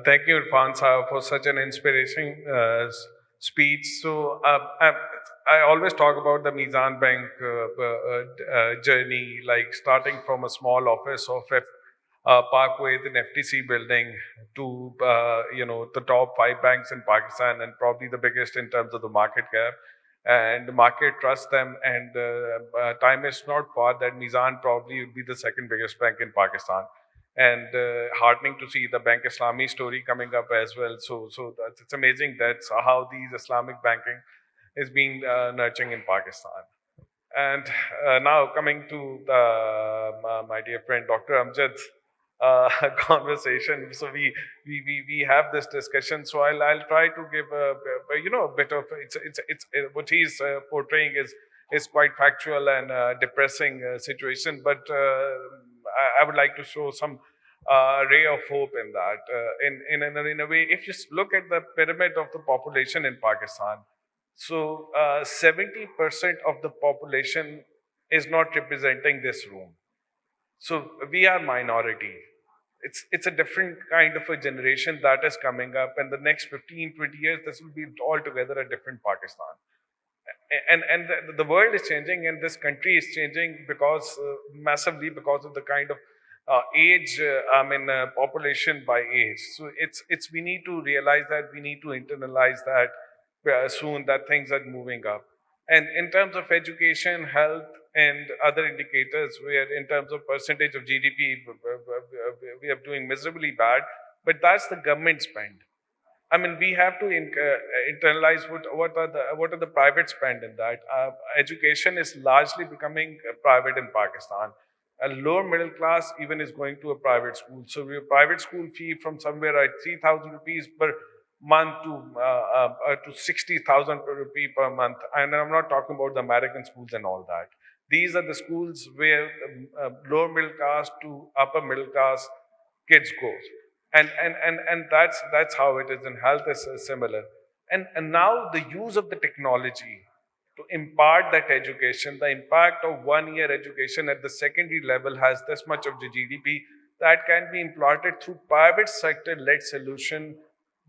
Thank you, Irfan Saab, for such an inspiring speech. So, I always talk about the Mizan Bank journey, like starting from a small office of Parkway in FTC building to the top five banks in Pakistan and probably the biggest in terms of the market cap. And the market trusts them, and time is not far that Mizan probably will be the second biggest bank in Pakistan, and heartening to see the Bank Islami story coming up as well. So it's amazing that's how these Islamic banking is being nurturing in Pakistan. And now coming to my dear friend Dr. Amjad's conversation. So we have this discussion. So I'll try to give a bit of it's what he's portraying is quite factual and depressing situation, but I would like to show some ray of hope in that. In a way, if you look at the pyramid of the population in Pakistan, so 70% of the population is not representing this room. So we are minority. It's a different kind of a generation that is coming up, and the next 15, 20 years, this will be altogether a different Pakistan. And the world is changing, and this country is changing because massively because of the kind of age, population by age. So it's we need to realize that, we need to internalize that soon, that things are moving up. And in terms of education, health, and other indicators, where in terms of percentage of GDP, we are doing miserably bad. But that's the government spend. I mean, we have to internalize what are the private spend in that. Education is largely becoming private in Pakistan. A lower middle class even is going to a private school. So we have private school fee from somewhere like 3,000 rupees per month to 60,000 rupee per month. And I'm not talking about the American schools and all that. These are the schools where lower middle class to upper middle class kids go. And that's how it is. In health is similar. And now the use of the technology to impart that education, the impact of 1 year education at the secondary level has this much of the GDP that can be implanted through private sector led solution,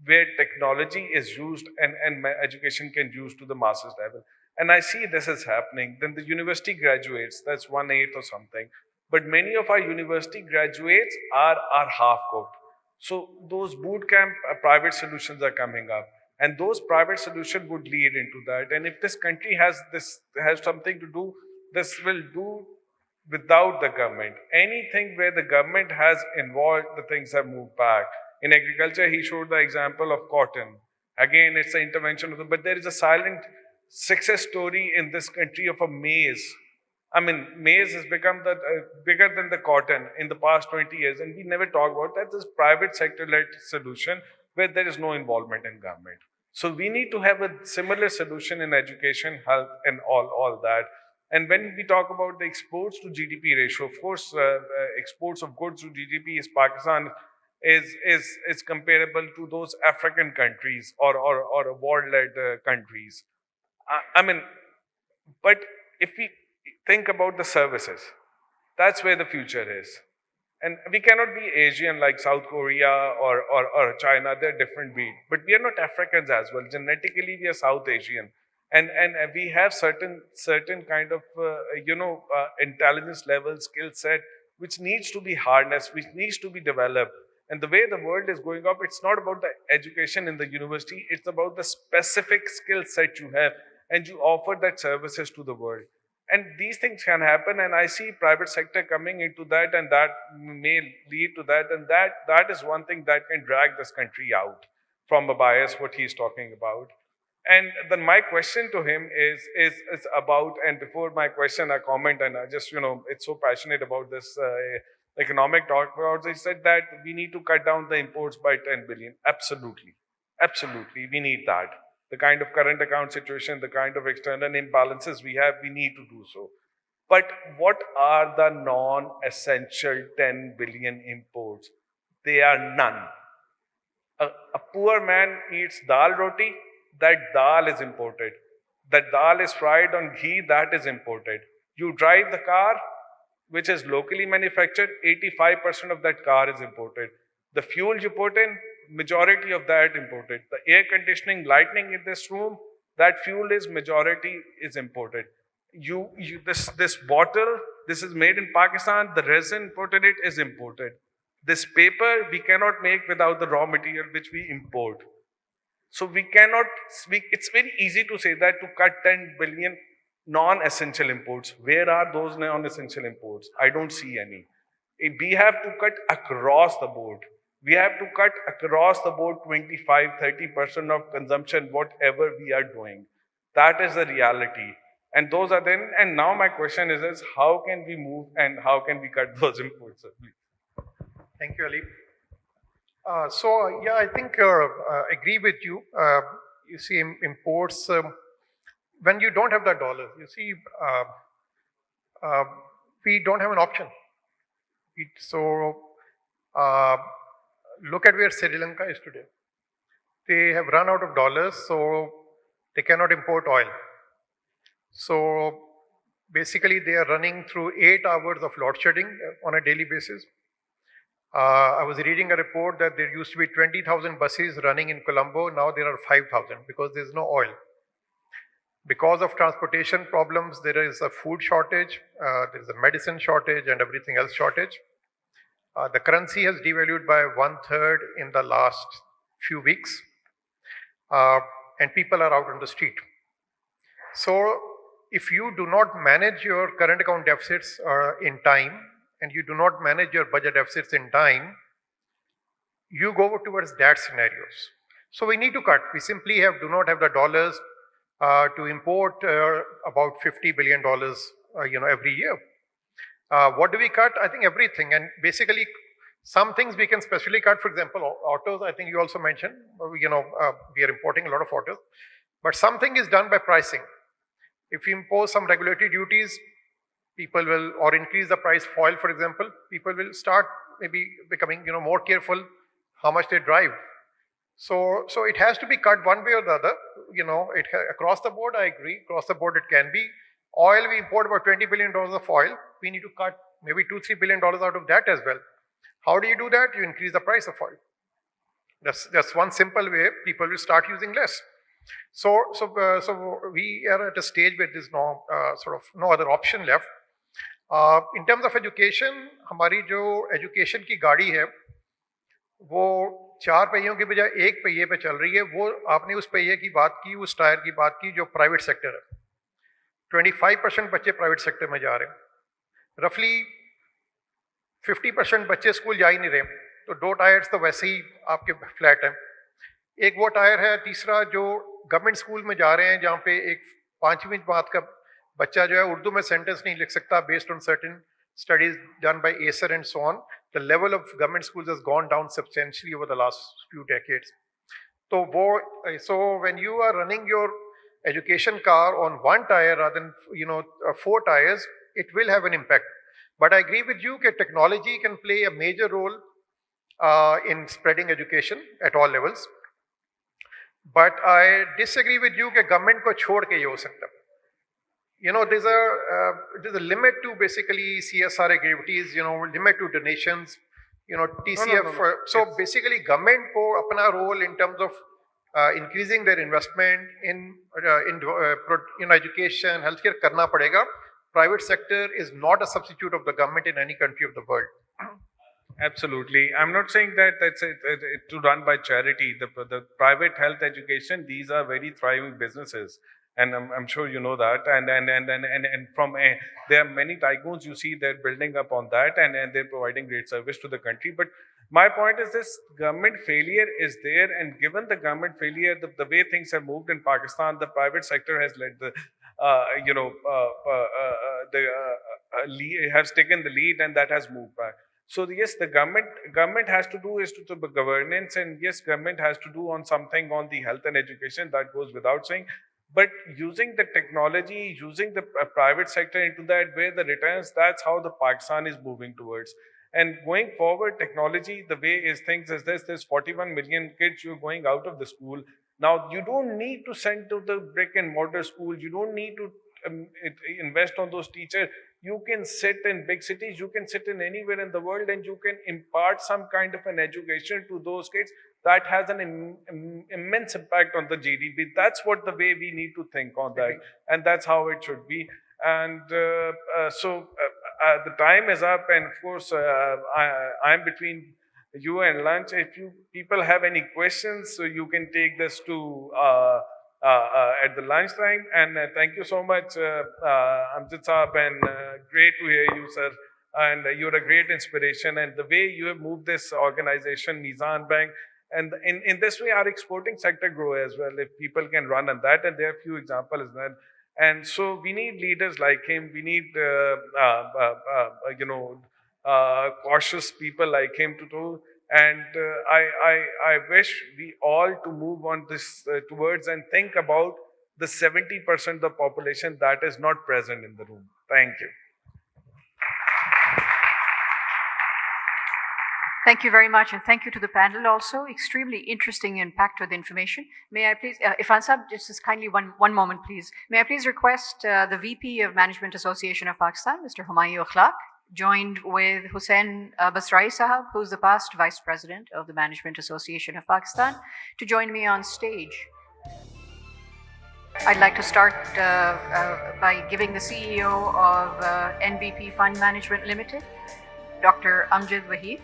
where technology is used and education can use to the masses level. And I see this is happening. Then the university graduates, that's 1/8 or something. But many of our university graduates are half cooked. So those boot camp private solutions are coming up, and those private solutions would lead into that. And if this country has something to do, this will do without the government. Anything where the government has involved, the things have moved back. In agriculture, he showed the example of cotton. Again, it's an intervention of but there is a silent success story in this country of a maize. I mean, maize has become bigger than the cotton in the past 20 years, and we never talk about that. This private sector-led solution where there is no involvement in government. So we need to have a similar solution in education, health, and all that. And when we talk about the exports to GDP ratio, of course, exports of goods to GDP is Pakistan is comparable to those African countries or world-led countries. I mean, but if we think about the services, that's where the future is. And we cannot be Asian like South Korea or China. They're different breed. But we are not Africans as well. Genetically, we are South Asian. And we have certain kind of intelligence level, skill set, which needs to be harnessed, which needs to be developed. And the way the world is going up, it's not about the education in the university. It's about the specific skill set you have, and you offer that services to the world. And these things can happen, and I see private sector coming into that, and that may lead to that. And that is one thing that can drag this country out from a bias, what he's talking about. And then my question to him is about, and before my question, I comment, and I just, it's so passionate about this economic talk about, he said that we need to cut down the imports by 10 billion. Absolutely. Absolutely. We need that. The kind of current account situation, the kind of external imbalances we have, we need to do so. But what are the non-essential 10 billion imports? They are none. A poor man eats dal roti, that dal is imported. That dal is fried on ghee, that is imported. You drive the car, which is locally manufactured, 85% of that car is imported. The fuel you put in, majority of that imported. The air conditioning, lighting in this room, that fuel is majority is imported. This bottle, this is made in Pakistan, the resin put in it is imported. This paper we cannot make without the raw material which we import. So we cannot speak, it's very easy to say that to cut 10 billion non-essential imports. Where are those non-essential imports? I don't see any. We have to cut across the board. We have to cut across the board 25-30% of consumption, whatever we are doing. That is the reality. And those are then, and now my question is how can we move and how can we cut those imports? Thank you, Ali. Yeah, I think agree with you. You see, imports, when you don't have the dollars, you see, we don't have an option. Look at where Sri Lanka is today. They have run out of dollars, so they cannot import oil. So basically, they are running through 8 hours of load shedding on a daily basis. I was reading a report that there used to be 20,000 buses running in Colombo. Now there are 5,000 because there's no oil. Because of transportation problems, there is a food shortage, there is a medicine shortage and everything else shortage. The currency has devalued by 1/3 in the last few weeks. And people are out on the street. So if you do not manage your current account deficits in time, and you do not manage your budget deficits in time, you go towards that scenarios. So we need to cut. We simply do not have the dollars to import about $50 billion every year. What do we cut? I think everything. And basically, some things we can specially cut. For example, autos, I think you also mentioned, we are importing a lot of autos. But something is done by pricing. If you impose some regulatory duties, people will, or increase the price of oil, for example, people will start maybe becoming more careful how much they drive. So it has to be cut one way or the other. Across the board, I agree. Across the board, it can be. Oil, we import about $20 billion of oil. We need to cut maybe $2-3 billion out of that as well. How do you do that? You increase the price of oil. That's one simple way. People will start using less. So we are at a stage where there's no other option left. In terms of education, हमारी जो education की गाड़ी है, वो 4 पहियों की बजाय 1 पहिए पे चल रही है. वो आपने उस पहिए की बात की, उस टायर की बात की जो प्राइवेट सेक्टर है. 25% बच्चे प्राइवेट सेक्टर में जा रहे हैं. रफली 50% बच्चे स्कूल जा ही नहीं रहे. तो 2 टायर्स तो वैसे ही आपके फ्लैट हैं. एक वो टायर है, तीसरा जो गवर्नमेंट स्कूल में जा रहे हैं जहाँ पे एक 5वीं बात का बच्चा जो है उर्दू में सेंटेंस नहीं लिख सकता based on certain studies done by Acer and so on. The level of government schools has gone down substantially over the last few decades. So when you are running your education car on 1 tire rather than 4 tires, it will have an impact. But I agree with you that technology can play a major role in spreading education at all levels. But I disagree with you that government को छोड़ के ये हो सकता. There's a limit to basically CSR activities, limit to donations, TCF. No. So basically government को अपना role in terms of increasing their investment in education, healthcare करना पड़ेगा. Private sector is not a substitute of the government in any country of the world. Absolutely. I'm not saying that that's to run by charity. The private health education, these are very thriving businesses. And I'm sure you know that. And from there are many tycoons you see they're building up on that and they're providing great service to the country. But my point is this: government failure is there, and given the government failure, the way things have moved in Pakistan, the private sector has led has taken the lead, and that has moved back. So yes, the government has to do is to the governance, and yes, government has to do on something on the health and education, that goes without saying. But using the technology, using the private sector into that, where the returns, that's how the Pakistan is moving towards. And going forward, technology, the way is things is this: there's 41 million kids who are going out of the school. Now, you don't need to send to the brick and mortar school. You don't need to invest on those teachers. You can sit in big cities, you can sit in anywhere in the world, and you can impart some kind of an education to those kids that has an immense impact on the GDP. That's what the way we need to think on that, and that's how it should be. And the time is up, and of course, I'm between you and lunch. If you people have any questions, so you can take this to at the lunchtime. And thank you so much, Amjad Saab, and great to hear you, sir. And you're a great inspiration. And the way you have moved this organization, Mizan Bank, and in this way, our exporting sector grow as well. If people can run on that, and there are a few examples as well. And so we need leaders like him. We need, cautious people like him to do. And I wish we all to move on this towards and think about the 70% of the population that is not present in the room. Thank you. Thank you very much, and thank you to the panel also. Extremely interesting and packed with information. May I please, Irfan Saab, just kindly one moment, please. May I please request the VP of Management Association of Pakistan, Mr. Humayun Akhlaq, joined with Hussain Basrai Sahab, who's the past Vice President of the Management Association of Pakistan, to join me on stage. I'd like to start by giving the CEO of NBP Fund Management Limited, Dr. Amjad Waheed,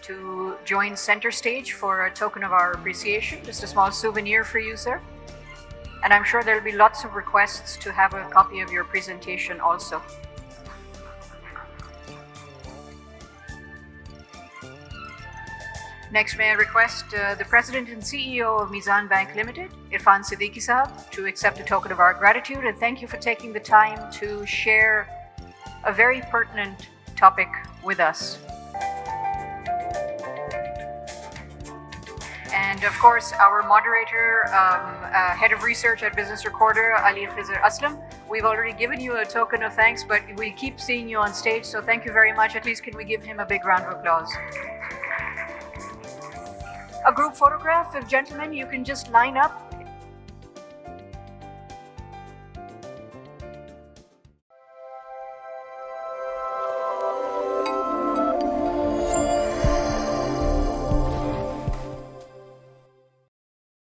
to join center stage for a token of our appreciation. Just a small souvenir for you, sir. And I'm sure there'll be lots of requests to have a copy of your presentation also. Next, may I request the President and CEO of Mizan Bank Limited, Irfan Siddiqui Sahab, to accept a token of our gratitude, and thank you for taking the time to share a very pertinent topic with us. And of course, our moderator, head of research at Business Recorder, Alikhizaraslam. We've already given you a token of thanks, but we keep seeing you on stage, so thank you very much. At least can we give him a big round of applause? A group photograph, if gentlemen, you can just line up